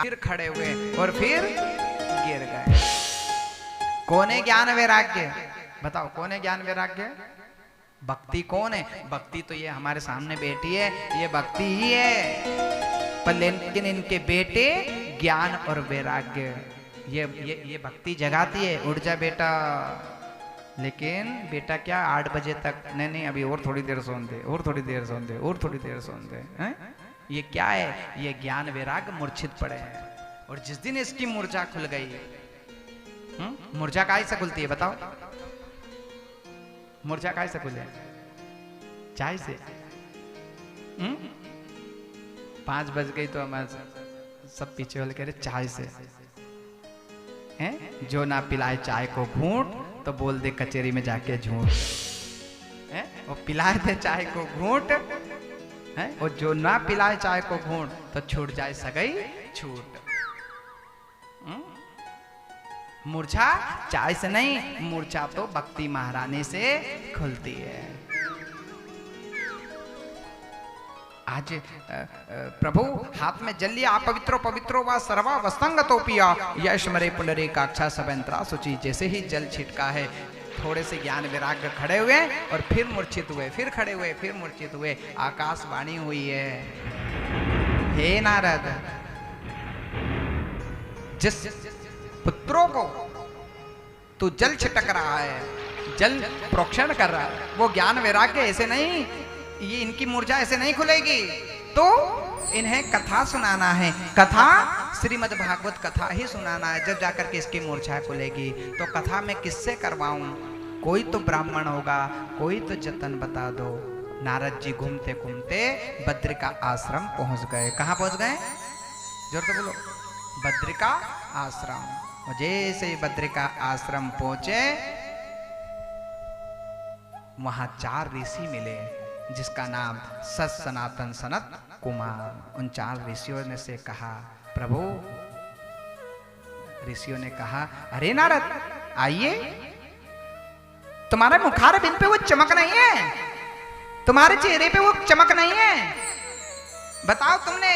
फिर खड़े हुए और फिर गिर गए। कौन है ज्ञान वैराग्य? बताओ कौन है ज्ञान वैराग्य? भक्ति कौन है? भक्ति तो ये हमारे सामने बैठी है, ये भक्ति ही है। पर लेकिन इनके बेटे ज्ञान और वैराग्य ये भक्ति जगाती है, उठ जा बेटा। लेकिन बेटा क्या 8 बजे तक, नहीं अभी और थोड़ी देर सोन दे, और थोड़ी देर सोन दे, और थोड़ी देर सोन दे, हैं? ये क्या है? ये ज्ञान वैराग्य मूर्छित पड़े हैं। और जिस दिन इसकी मूर्छा खुल गई, मूर्छा काहे से खुलती है बताओ? मूर्छा काहे से खुले? चाय से। 5 बज गई तो हमारे सब पीछे वाले कह रहे चाय से हैं? जो ना पिलाए चाय को घूंट तो बोल दे कचेरी में जाके झूठ है। वो पिलाए दे चाय को घूंट है, और जो ना पिलाए चाय को घूंट तो छूट जाए सगई छूट। मूर्छा चाय से नहीं, मूर्छा तो भक्ति महारानी से खुलती है। आज प्रभु हाथ में जल लिया, पवित्रो पवित्रो व सर्वा वस्तंगतोपिया यश मरे पुनरे काक्षा सबंत्रा सुचि। जैसे ही जल छिटका है, थोड़े से ज्ञान वैराग्य खड़े हुए और फिर मूर्छित हुए, फिर खड़े हुए, फिर मूर्छित हुए। आकाशवाणी हुई है, हे नारद, जिस पुत्रों को तू जल छिटक रहा है, जल प्रोक्षण कर रहा है, वो ज्ञान वैराग्य ऐसे नहीं, ये इनकी मूर्छा ऐसे नहीं खुलेगी। तो इन्हें कथा सुनाना है, कथा श्रीमद् भागवत कथा ही सुनाना है, जब जाकर के इसकी मूर्छा खुलेगी। तो कथा में किससे करवाऊं? कोई तो ब्राह्मण होगा, कोई तो जतन बता दो। नारद जी घूमते घूमते बद्रिका आश्रम पहुंच गए। कहां पहुंच गए? जोर से बोलो। बद्रिका आश्रम। जैसे ही बद्रिका आश्रम पहुंचे, वहां 4 ऋषि मिले, जिसका नाम सत सनातन सनत कुमार। उन 4 ऋषियों ने से कहा, प्रभु, ऋषियों ने कहा, अरे नारद आइए, तुम्हारे मुखार बिंद पे वो चमक नहीं है, तुम्हारे चेहरे पे वो चमक नहीं है। बताओ तुमने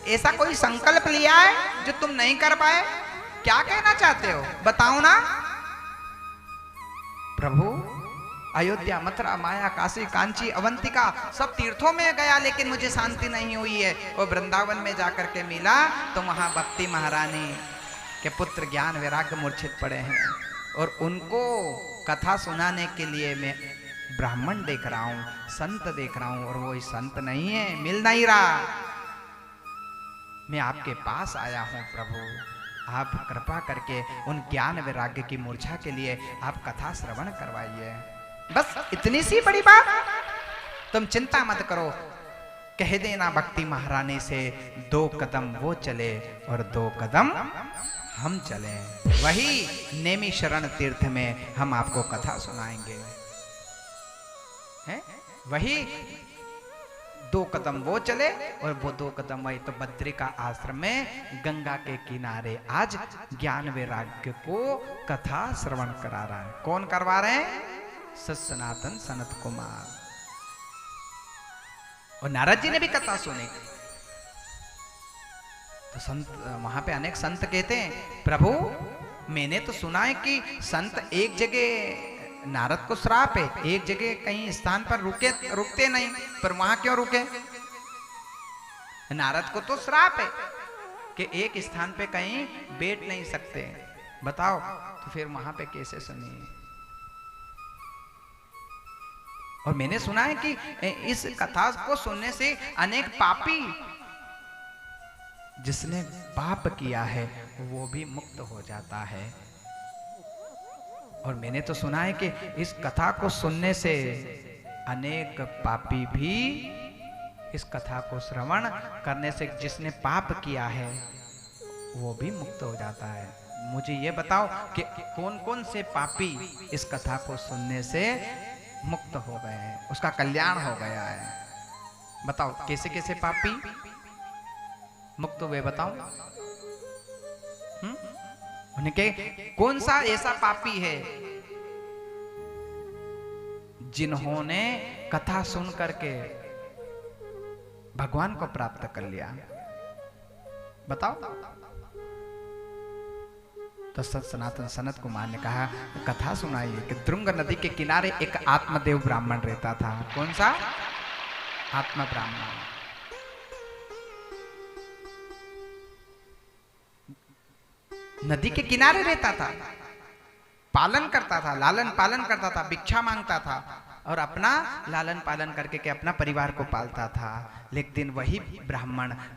ऐसा कोई संकल्प लिया है जो तुम नहीं कर पाए? क्या कहना चाहते हो बताओ ना। प्रभु, अयोध्या, मथुरा, माया, काशी, कांची, अवंतिका सब तीर्थों में गया, लेकिन मुझे शांति नहीं हुई है। और वृंदावन में जाकर के मिला तो वहां भक्ति महारानी के पुत्र ज्ञान वैराग्य मूर्छित पड़े हैं, और उनको कथा सुनाने के लिए मैं ब्राह्मण देख रहा हूं, संत देख रहा हूं, और वो संत नहीं है, मिल नहीं रहा। मैं आपके पास आया हूं प्रभु, आप कृपा करके उन ज्ञान वैराग्य की मूर्छा के लिए आप कथा श्रवण करवाइए। बस इतनी सी बड़ी बात, तुम चिंता मत करो। कह देना भक्ति महारानी से 2 कदम वो चले और 2 कदम हम चले। वही नेमी शरण तीर्थ में हम आपको कथा सुनाएंगे। हैं? वही 2 कदम वो चले और वो 2 कदम वही। तो बद्रिका आश्रम में गंगा के किनारे आज ज्ञान वैराग्य को कथा श्रवण करा रहा है। कौन करवा रहे हैं? सत सनातन सनत कुमार। और नारद जी ने भी कथा सुनी। तो संत, वहां पे अनेक संत कहते हैं, प्रभु मैंने तो सुना है कि संत एक जगह, नारद को श्राप है, एक जगह कहीं स्थान पर रुकते नहीं, पर वहां क्यों रुके? नारद को तो श्राप है कि एक स्थान पे कहीं बैठ नहीं सकते। बताओ तो फिर वहां पे कैसे सुनी? और मैंने सुना है कि इस कथा को सुनने से अनेक पापी, जिसने पाप किया है वो भी मुक्त हो जाता है। और मैंने तो सुना है कि इस कथा को सुनने से अनेक पापी भी इस कथा को श्रवण करने से, जिसने पाप किया है वो भी मुक्त हो जाता है। मुझे ये बताओ कि कौन कौन से पापी इस कथा को सुनने से मुक्त हो गए हैं, उसका कल्याण हो गया है? बताओ कैसे कैसे पापी मुक्त हुए, बताओ। उनके कौन सा ऐसा पापी है जिन्होंने कथा सुन करके भगवान को प्राप्त कर लिया? बताओ। तो सनातन सनत कुमार ने कहा, कथा सुनाइए कि द्रुंग नदी के किनारे एक आत्मदेव ब्राह्मण रहता था। कौन सा? आत्मा ब्राह्मण। नदी के किनारे रहता था, पालन करता था, लालन पालन करता था, भिक्षा मांगता था और अपना लालन पालन करके के अपना परिवार को पालता था। लेकिन वही ब्राह्मण